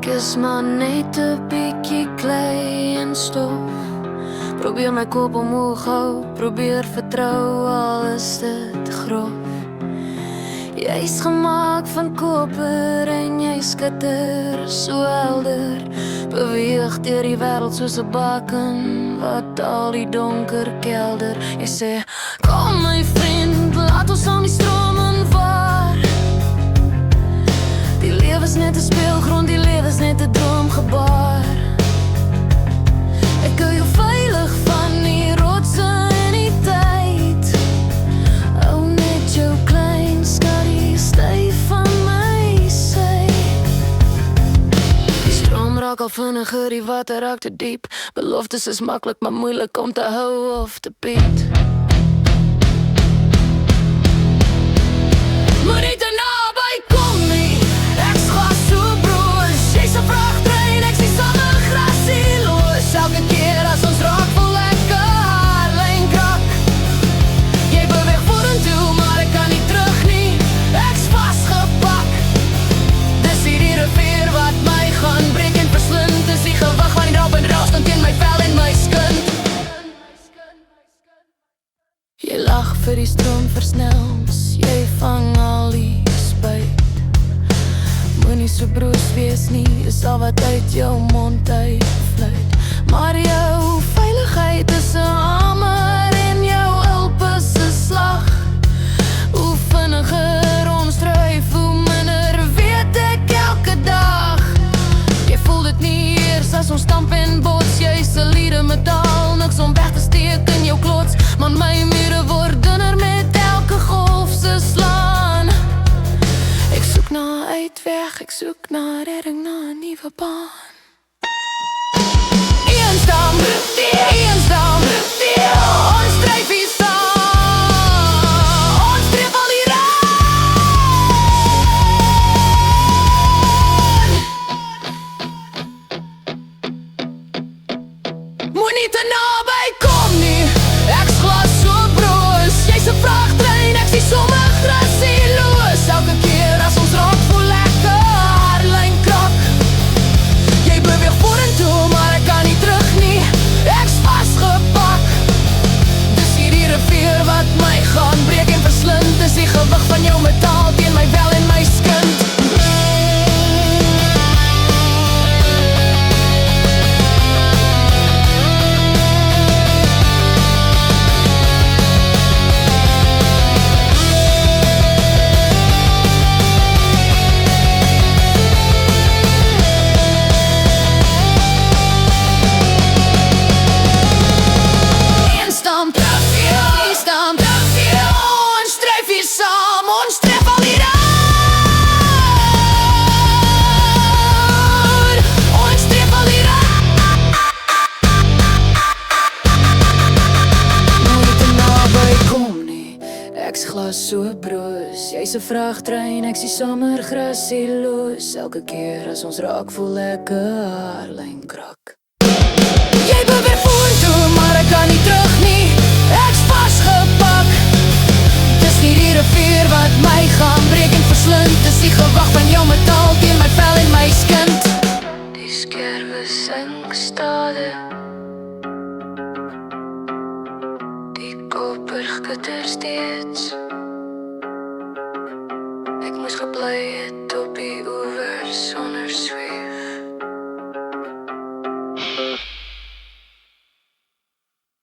Ek is maar net 'n bietjie klei en stof. Probeer my kop omhoog hou, probeer vertrou, al is dit grof. Jy's gemaak van koper en jy skitter so helder. Beweeg deur die wêreld soos 'n baken wat al die donker kelder. Jy sê, kom my vriend, laat ons aan die strome vaar. Die lewe is net 'n speelgrond, die lewe is net 'n droomgebaar. Ek hou jou veilig van die rotse en die tyd. Hou net jou klein skadie styf van my sy. Die stroom raak al vinniger, die water raak te diep. Beloftes is maklik, maar moeilik om te hou of te bied. Moet nie te naby kom nie, ek's glas so broos. Jy's 'n vragtrein, ek sien sommer grasie los. Elke keer as ons raak, voel ek 'n haarlyn krak. Jy beweeg vorentoe, maar ek kan nie terug nie. Ek's vasgepak. Dis hierdie rivier wat my gaan breek en verslind. Dis die gewig van die drop en roosland teen my vel en my skin. Jy lag vir die stroom versnels, jy vang al die spyt. Moenie so broos wees nie, is al wat uit jou mond uitvloeit. Maar jou veiligheid is 'n hamer en jou hulp is 'n slag. Hoe vinniger ons dryf, hoe minder weet ek elke dag. Jy voel dit nie eers as ons stamp en bots. Jy's 'n liede metaal, niks om weg te steek in jou klots. Maar my mure word dunner met elke golf se slaan. Ek soek na uitweg, ek soek na redding, na 'n nuwe baan. Eenstam, eenstam, ons dryf hier saam. Ons streef al hier aan. Moet nie te naby kom nie, ek's glas so broos. Jy's 'n vragtrein, ek sien sommer grasie los. Elke keer as ons raak, voel ek 'n haarlyn krak. Jy beweeg vorentoe, maar ek kan nie terug nie. Ek's vasgepak. Dis hierdie rivier wat my gaan breek en verslind. Dis die gewig van jou metaal teen my vel en my skin. Ek's glas so broos, jy's 'n vragtrein, ek sien sommer grasie los. Elke keer as ons raak, voel ek 'n haarlyn krak. Jy beweeg vorentoe, maar ek kan nie terug nie. Ek's vasgepak. Dis nie die rivier wat my gaan breek en verslind. Dis die gewig van jou metaal teen my vel en my skin. Die skerwe sink stadig. Die koper skitter steeds. Ek moes gebly het op die oewer sonder sweet.